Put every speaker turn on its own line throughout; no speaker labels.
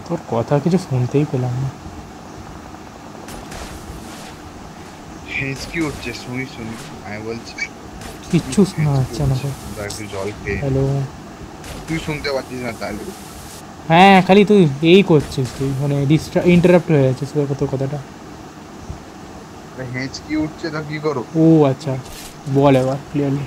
তোর কথা কিছু শুনতেই পেলাম না।
হেঁচকি উঠছে, শুনি শুনি আমি বলছি
কিচ্ছু শোনা
হেঁচকি
যাচ্ছে না
উঠছে,
তো।
দাঁড়া একটু জল খেয়ে নি।
হ্যালো।
তুই শুনতে পাচ্ছিস না তাহলে?
হ্যাঁ, খালি তুই এই করছিস, তুই মানে ইন্টারাপ্ট হয়ে যাচ্ছিস তোর কথাটা।
হেঁচকি উঠছে তো কি করো?
ও আচ্ছা, বল এবার ক্লিয়ারলি।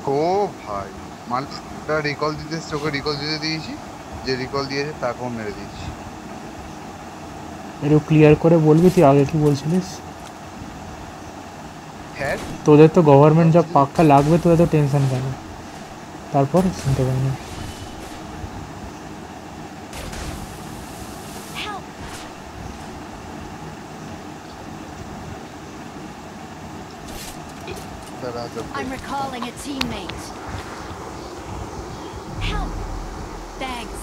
ও ভাই, মালটা রিকল দিতে এসছে, ওকে রিকল দিতে দিয়েছি, যে রিকল দিয়েছে তাকেও মেরে দিয়েছি।
একটু ক্লিয়ার করে বলবি তুই আগে কি বলছিলিস?
হ্যাঁ,
তোদের তো গভর্নমেন্ট জব
বলছি যে
পাক্কা লাগবে, তোদের তো টেনশন কেন? তারপর শুনতে পাইনি।
দাঁড়া তোকে।
I'm recalling a teammate. Help! Thanks.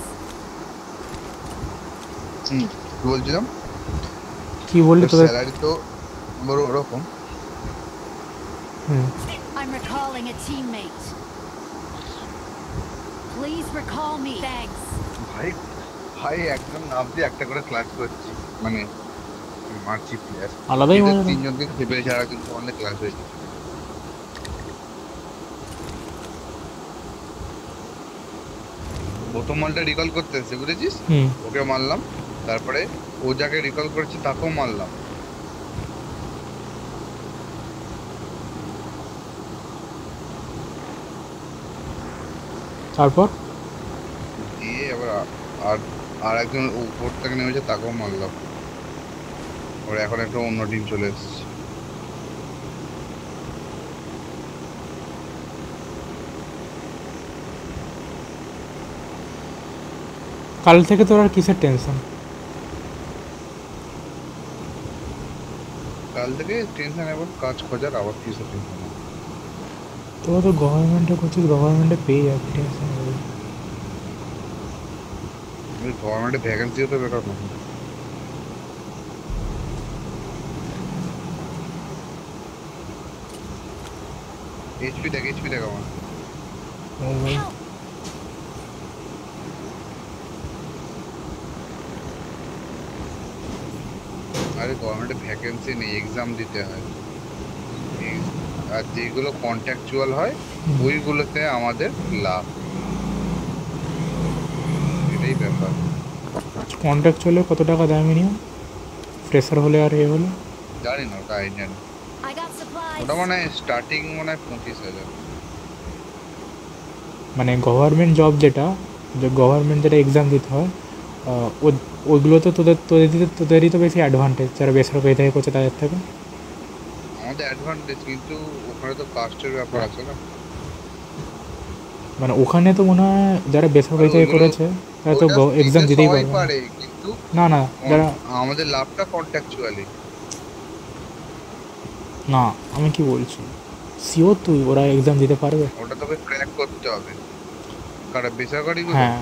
কি বলছিলাম?
কি বললি
তোর
তোদের?
স্যালারি তো বড় ওরকম।
হুম।
I'm recalling a teammate. Please recall me. Thanks.
ভাই ভাই একজন নাম দিয়ে একটা করে ক্লাস করছি, মানে মারছি প্লেয়ার।
আলাদাই
এদের
মজা তো।
তিনজনকে খেপে পেয়েছে, আর একজন অনেক ক্লাস হয়েছে। প্রথম মালটা রিকল করতে এসেছে বুঝেছিস,
হুম।
ওকে মারলাম। তারপরে ও যাকে রিকল করেছে তাকেও মারলাম।
তারপর
দিয়ে এবার আর আর একজন উপর থেকে নেমেছে, তাকেও মারলাম। ওর এখন একটা অন্য টিম চলে এসেছে।
কাল থেকে তোর আর কিসের টেনশন?
কাল থেকে টেনশন, এবার কাজ খোঁজার, আবার কিসের টেনশন?
তোরা তো গভর্নমেন্টে করছিস, গভর্নমেন্টে পেয়ে যাবি, টেনশন নেই।
গভর্নমেন্টের ভ্যাকেন্সিও তো বেরোনো। এইচপি দেখ, এইচপি দেখ আমার।
ও ভাই।
Help!
আরে গভর্নমেন্টের ভ্যাকেন্সি নেই, এক্সাম দিতে হয়। এই- আর যেগুলো কন্ট্রাকচুয়াল হয় ওইগুলোতে আমাদের লাভ, এটাই ব্যাপার।
কন্ট্রাক্ট চলে কত টাকা দেয় মিনিমাম, ফ্রেশার হলে আর এ হলে?
জানি না, ওটা আইডিয়া নেই।
I got supplies.
ওটা মানে স্টার্টিং মানে 25,000।
মানে গভর্নমেন্ট জব যেটা, যে গভর্নমেন্ট যেটা এক্সাম দিতে হয়, ওইগুলো তো তোদেরই তো বেশি অ্যাডভান্টেজ, যারা বেসরকারি থেকে করছে তাদের থেকে।
আমাদের অ্যাডভান্টেজ, কিন্তু ওখানে তো কাস্টের ব্যাপার আছে না।
মানে ওখানে তো মনে হয় যারা
আর
বেসরকারি থেকে
ওইগুলো,
করেছে তারা তো
ওইটা
এক্সাম
দিতে
দিতেই
সবাই
পারবে না।
পারে, কিন্তু
না না, যারা,
আমাদের লাভটা কন্ট্রাকচুয়ালি।
না আমি কি বলছি, শিওর তুই ওরা এক্সাম দিতে পারবে?
ওটা তোকে ক্র্যাক করতে হবে। কারণ বেসরকারি গুলো
হ্যাঁ,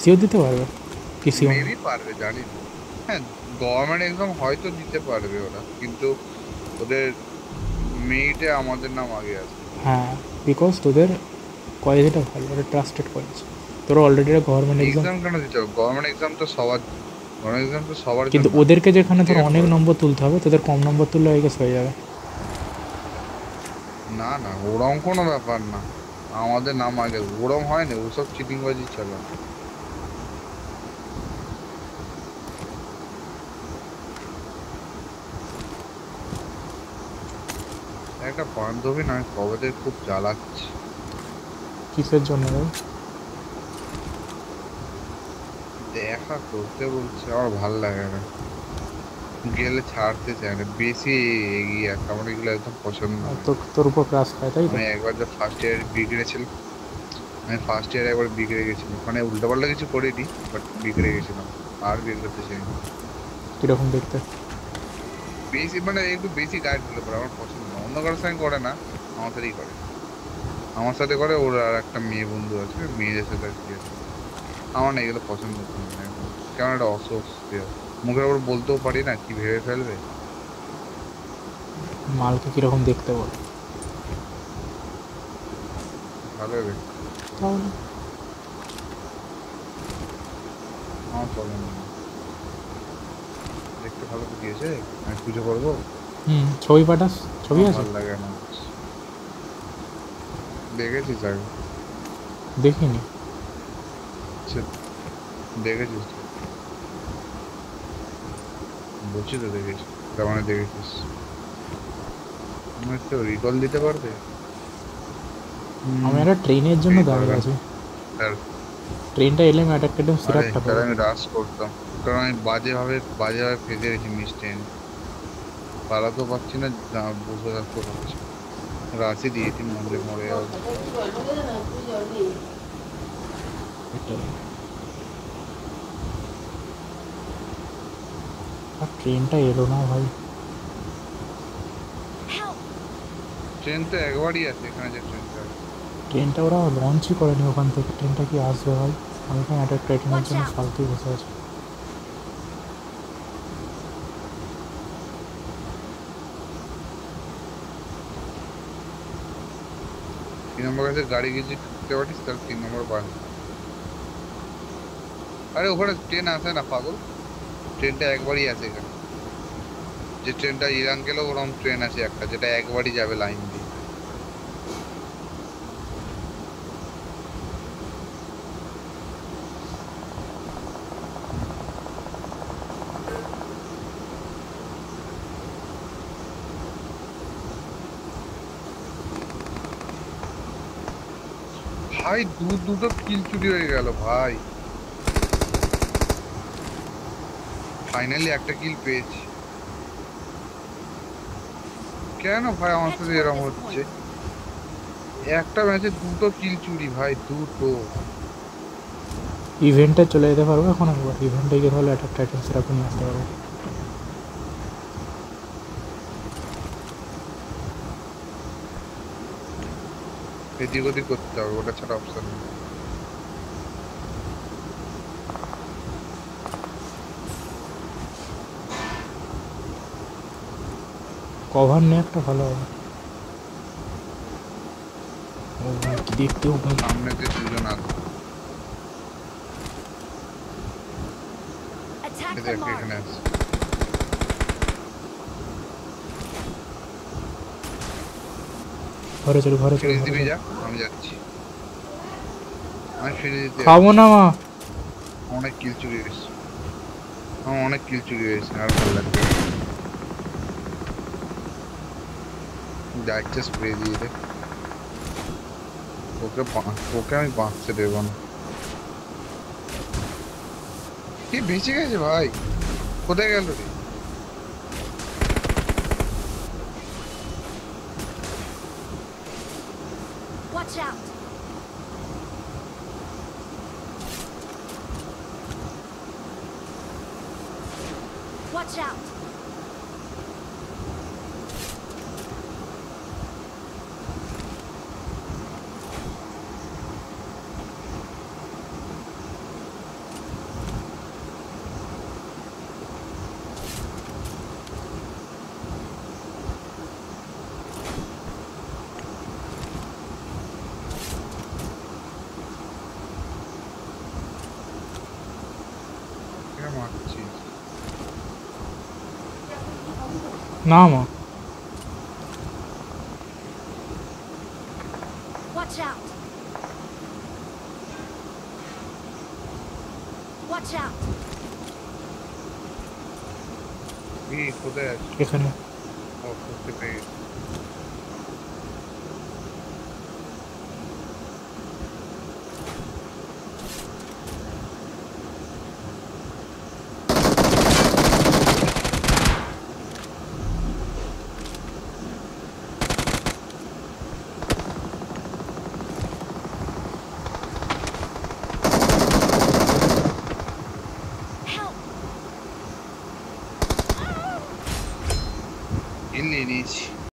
শিওর দিতে পারবে কি শিওর না?
মেবি পারবে, জানি না। হ্যাঁ, গভর্নমেন্ট এক্সাম হয়তো দিতে পারবে ওরা, কিন্তু ওদের মেরিটে আমাদের নাম আগে আসবে।
হ্যাঁ, বিকজ তোদের কলেজটা ভালো, ওটা ট্রাস্টেড কলেজ। তোরা অলরেডি গভর্নমেন্ট এক্সাম,
এক্সাম কেন দিতে হবে? গভর্নমেন্ট এক্সাম তো সবার, গভর্নমেন্ট এক্সাম তো সবার
কিন্তু
জন্য।
ওদেরকে যেখানে তোর
ক্লিয়ার
অনেক
কর।
নম্বর তুলতে হবে, তোদের কম নম্বর তুললে আই গেস হয়ে যাবে।
না না, ওরম কোনো ব্যাপার না। আমাদের নাম আগে, ওরম হয় না, ওসব চিটিংবাজি চলে না। একটা বান্ধবী না কবে থেকে খুব জ্বালাচ্ছে।
কিসের জন্য ভাই?
দেখা করতে বলছে, আমার ভাল লাগে না। গেলে ছাড়তে চায় না, বেশি এগিয়ে আছে, আমার এগুলো একদম পছন্দ
আর
নয়।
তোর উপর ক্রাশ খায় তাই তো?
আমি একবার যে ফার্স্ট ইয়ারে বিগড়ে ছিল, আমি ফার্স্ট ইয়ারে একবার বিগড়ে গেছিলাম, মানে উল্টোপাল্টা কিছু করিনি, বাট বিগড়ে গেছিলাম, আর বিগড়তে চাইনি।
কীরকম দেখতে?
বেশি মানে একটু বেশি গাইড হলে পরে আমার পছন্দ না, অন্য কারোর সঙ্গে করে না, আমার সাথেই করে। আমার সাথে করে, ওর আর একটা মেয়ে বন্ধু আছে, মেয়েদের সাথে আর কি আছে। আমার না এগুলো পছন্দ করে না একদম। কেমন একটা অস্বস্তি হয়। মুখের ওপর বলতেও পারি না, কি ভেবে ফেলবে।
মালকে কীরকম দেখতে বল?
ভালো হবে,
তাহলে
আমার পছন্দ না। দেখতে ভালো তো দিয়েছে, আমি পুজো করবো,
ছবি পাঠাস? ছবি
আমার
আছে?
ভালো লাগে না। দেখেছিস আগে?
দেখিনি।
আচ্ছা, দেখেছিস তো? বলছি তো দেখেছি, তার মানে দেখেছিস। আমার একটু রিকল দিতে পারবে?
আমি একটা ট্রেনের জন্য
এই
দাঁড়িয়ে
পারবেন।
আছি।
তার
ট্রেনটা এলে আমি অ্যাটাক
আরে
সিরাপটা
তাহলে
পাবো।
আমি রাশ করতাম, কারণ আমি বাজেভাবে বাজেভাবে ফেঁসে গেছি মিস্টেন, পালাতেও পারছি না, বসে থাকতেও পারছি না। রাশি দিয়েছি, মরলে মরে যাবো।
এটাই। আর ট্রেনটা এলো না ভাই।
Help!
ট্রেন তো একবারই আছে এখানে, যে ট্রেনটা আছে।
ট্রেনটা ওরা লঞ্চই করেনি ওখান থেকে, ট্রেনটা কি আসবে ভাই? আমি এখানে অ্যাটাক ট্রেনের
Watch
জন্য
out!
ফালতুই বসে আছি।
তিন নম্বর কাছে গাড়ি গেছি ঢুকতে পারিস, তাহলে 3 নম্বর বাস। আরে ওখানে ট্রেন আসে না পাগল, ট্রেনটা একবারই আছে এখানে। যে ট্রেনটা ইরান গেল, ওরকম ট্রেন আছে একটা, যেটা একবারই যাবে লাইন দিয়ে। ভাই দুটো কিল চুরি হয়ে গেল ভাই, ফাইনালি একটা কিল পেয়েছি। কেন ভাই আমার
Head
সাথে
toward
এরকম
this
হচ্ছে?
point.
একটা ম্যাচে দুটো কিল চুরি ভাই, দুটো।
ইভেন্টে চলে যেতে পারবো এখন একবার, ইভেন্টে গিয়ে তাহলে অ্যাটাক টাইটেন সিরাপ নিয়ে আসতে পারবো।
এদিক ওদিক করতে হবে, ওটা ছাড়া অপশন নেই।
কভার নিয়ে একটা ভালো হবে। ও ভাই, কি দেখতেও ভাই।
সামনে যে দুজন আছে,
Attack the
দেখ
mark.
এখানে আছে।
ঘরে চলো, ঘরে চলো,
ফিরিজ
ঘরে
দিবি
চলো।
যা, আমি যাচ্ছি। আমি ফিরিজ দিতে
খাবো না মা।
অনেক কিল চুরি হয়েছে, আমার অনেক কিল চুরি হয়েছে, আর ভালো লাগবে না। যাচ্ছে স্প্রে দিয়ে দে, ওকে আমি বাঁচতে দেবো না। কি বেঁচে গেছে ভাই, কোথায় গেল রে?
Watch out! Watch out!
কে মারছিস?
না মা।
Watch out! Watch out!
কি কোথায় আছে?
এখানে।
ও করতে পেরে গেছি। কিল নিয়ে নিয়েছি